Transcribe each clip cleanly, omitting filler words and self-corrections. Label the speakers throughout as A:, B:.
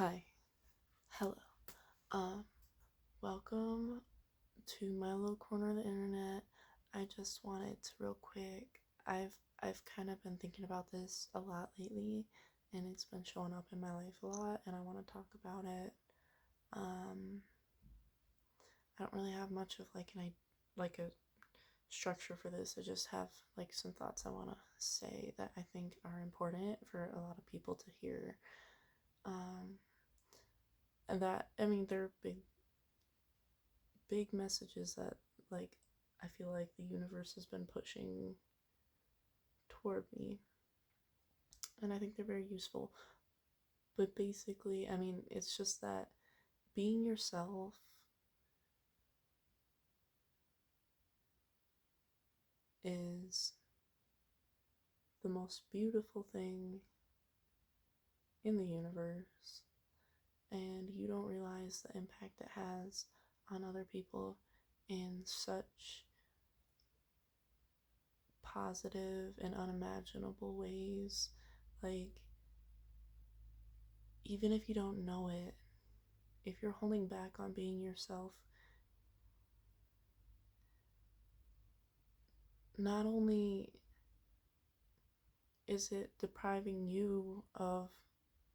A: Hi, hello. Um, Welcome to my little corner of the internet. I just wanted to real quick. I've kind of been thinking about this a lot lately, and it's been showing up in my life a lot, and I want to talk about it. Um, I don't really have much of like a structure for this. I just have like some thoughts I want to say that I think are important for a lot of people to hear. Um, and that I mean they're big messages that like I feel like the universe has been pushing toward me, and I think they're very useful. But basically, I mean, it's just that being yourself is the most beautiful thing in the universe, and you don't realize the impact it has on other people in such positive and unimaginable ways. Like, even if you don't know it, if you're holding back on being yourself, not only is it depriving you of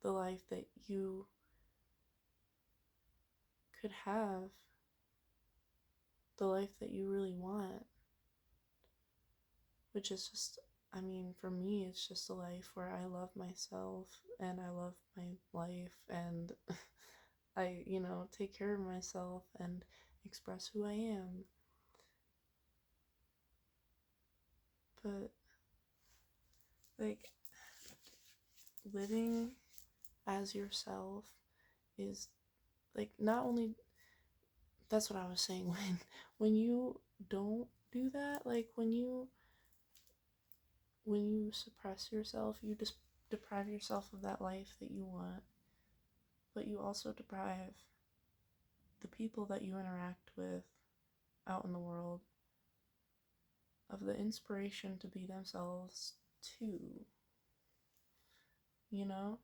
A: the life that you could have, the life that you really want, which is just, I mean, for me, it's just a life where I love myself and I love my life and I take care of myself and express who I am. But, like, living as yourself is, like, not only that's what I was saying when you don't do that, like when you suppress yourself, you just deprive yourself of that life that you want, but you also deprive the people that you interact with out in the world of the inspiration to be themselves too, you know?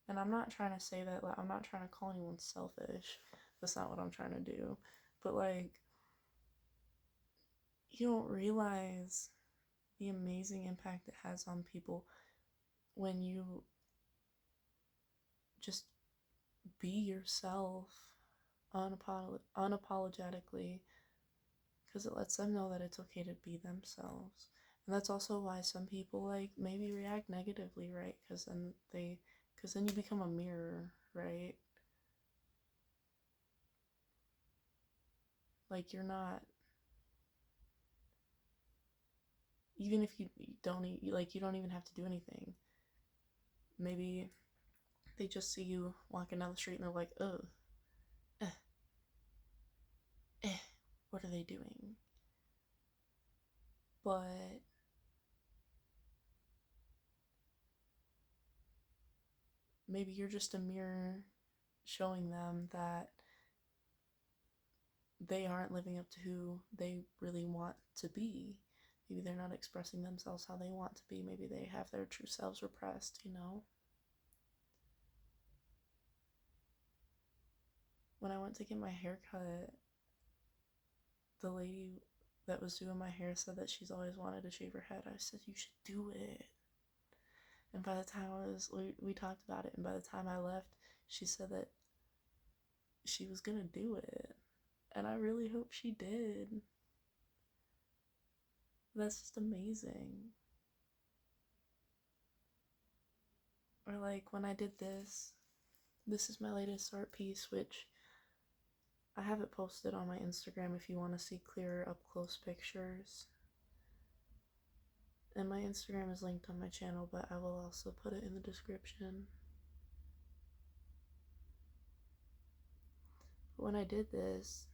A: And I'm not trying to say that, like, I'm not trying to call anyone selfish. That's not what I'm trying to do. But, like, you don't realize the amazing impact it has on people when you just be yourself unapologetically, because it lets them know that it's okay to be themselves. And that's also why some people like maybe react negatively, right? Because then you become a mirror, right? Like you're not, even if you don't like you don't even have to do anything. Maybe they just see you walking down the street and they're like, oh, eh, eh, what are they doing? But maybe you're just a mirror showing them that they aren't living up to who they really want to be. Maybe they're not expressing themselves how they want to be. Maybe they have their true selves repressed. When I went to get my hair cut, the lady that was doing my hair said that she's always wanted to shave her head. I said, you should do it. And by the time we talked about it, and by the time I left, she said that she was gonna do it. And I really hope she did. That's just amazing. Or like when I did this is my latest art piece, which I have it posted on my Instagram if you want to see clearer up close pictures. And my Instagram is linked on my channel, but I will also put it in the description. But when I did this,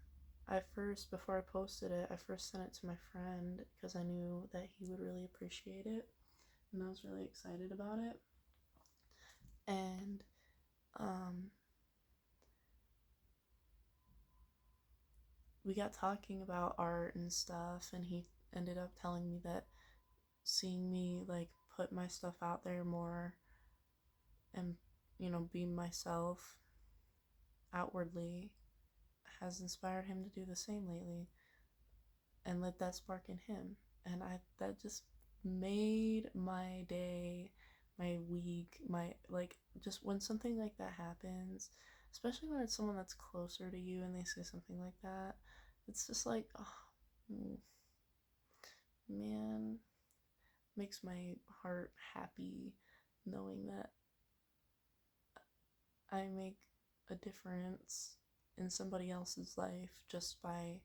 A: before I posted it, I first sent it to my friend because I knew that he would really appreciate it. And I was really excited about it. And um, we got talking about art and stuff, and he ended up telling me that seeing me like put my stuff out there more and be myself outwardly has inspired him to do the same lately and lit that spark in him. And that just made my day, my week, my like just when something like that happens, especially when it's someone that's closer to you and they say something like that, it's just like, oh man, makes my heart happy knowing that I make a difference in somebody else's life just by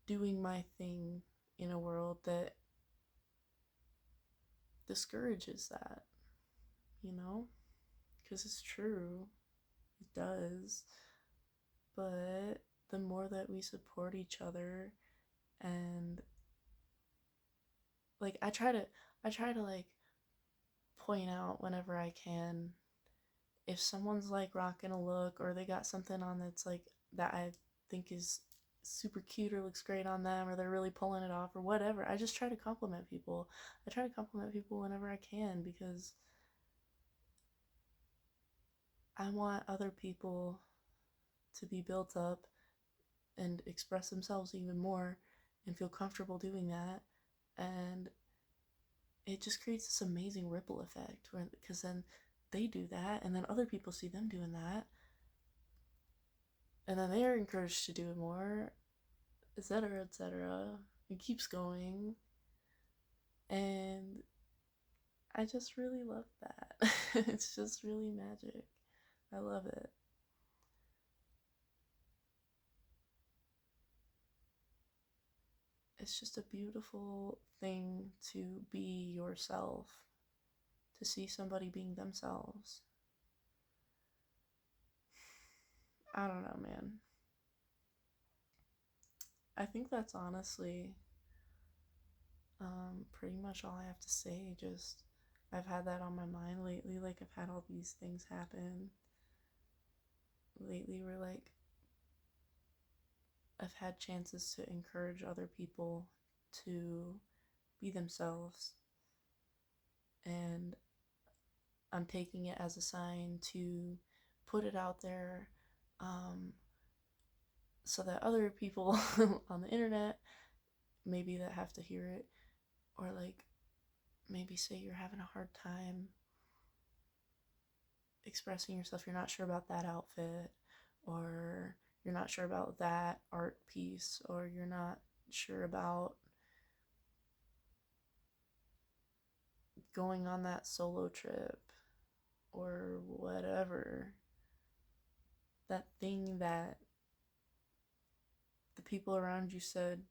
A: doing my thing in a world that discourages that, you know? Because it's true, it does. But the more that we support each other and like I try to like point out whenever I can if someone's like rocking a look or they got something on that's like that I think is super cute or looks great on them or they're really pulling it off or whatever. I just try to compliment people. I try to compliment people whenever I can because I want other people to be built up and express themselves even more and feel comfortable doing that. And it just creates this amazing ripple effect where because then they do that and then other people see them doing that and then they're encouraged to do it more, etc., etc. It keeps going, and I just really love that. It's just really magic. I love it. It's just a beautiful thing to be yourself, to see somebody being themselves. I don't know, man. I think that's honestly pretty much all I have to say. Just, I've had that on my mind lately. Like, I've had all these things happen lately where, like, I've had chances to encourage other people to be themselves, and I'm taking it as a sign to put it out there um, so that other people on the internet, maybe that have to hear it, or like maybe say you're having a hard time expressing yourself, you're not sure about that outfit, or you're not sure about that art piece, or you're not sure about going on that solo trip, or whatever. That thing that the people around you said,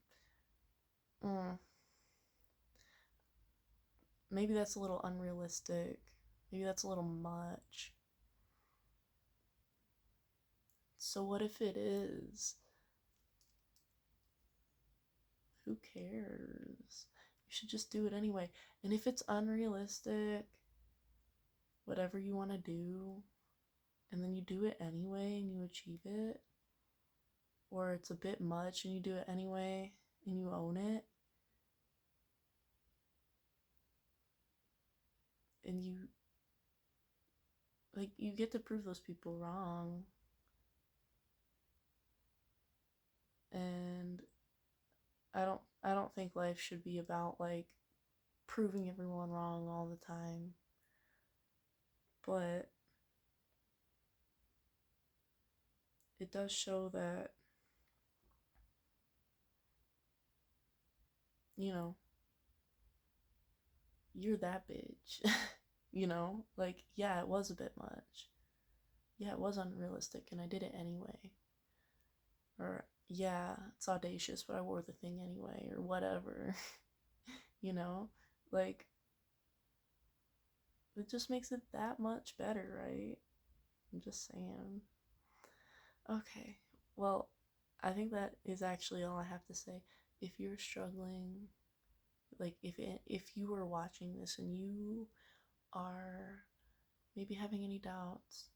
A: mm, maybe that's a little unrealistic. Maybe that's a little much. So, what if it is? Who cares? You should just do it anyway. And if it's unrealistic, whatever you want to do, and then you do it anyway and you achieve it, or it's a bit much and you do it anyway and you own it, and you get to prove those people wrong. And I don't think life should be about like proving everyone wrong all the time. But it does show that, you know, you're that bitch. Like, yeah, it was a bit much. Yeah, it was unrealistic and I did it anyway. Or, yeah, it's audacious, but I wore the thing anyway, or whatever. you know? Like, it just makes it that much better, right? I'm just saying. Okay, well, I think that is actually all I have to say. If you're struggling, like if you are watching this and you are maybe having any doubts,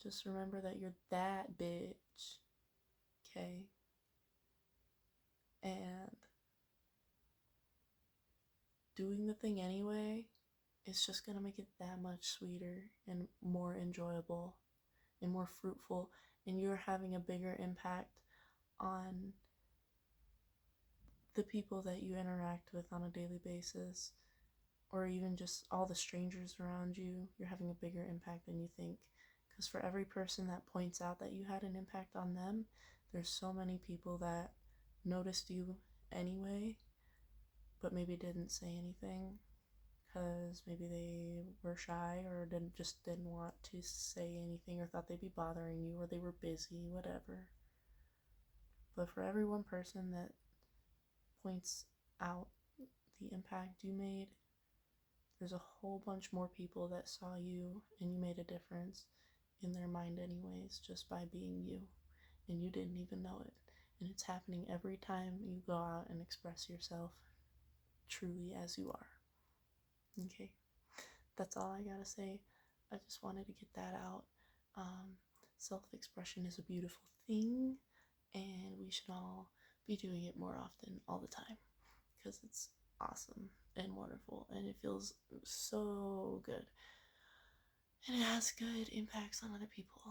A: just remember that you're that bitch, okay? And doing the thing anyway it's just gonna make it that much sweeter and more enjoyable and more fruitful, and you're having a bigger impact on the people that you interact with on a daily basis, or even just all the strangers around you. You're having a bigger impact than you think. Because for every person that points out that you had an impact on them, there's so many people that noticed you anyway, but maybe didn't say anything because maybe they were shy or didn't want to say anything or thought they'd be bothering you or they were busy, whatever. But for every one person that points out the impact you made, there's a whole bunch more people that saw you and you made a difference in their mind anyways, just by being you, and you didn't even know it. And it's happening every time you go out and express yourself truly as you are. Okay, that's all I gotta say. I just wanted to get that out. Self-expression is a beautiful thing, and we should all be doing it more often, all the time, because it's awesome and wonderful, and it feels so good, and it has good impacts on other people.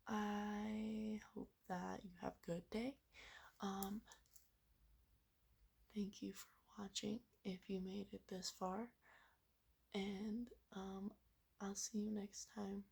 A: I hope that you have a good day. Thank you for watching if you made it this far, and I'll see you next time.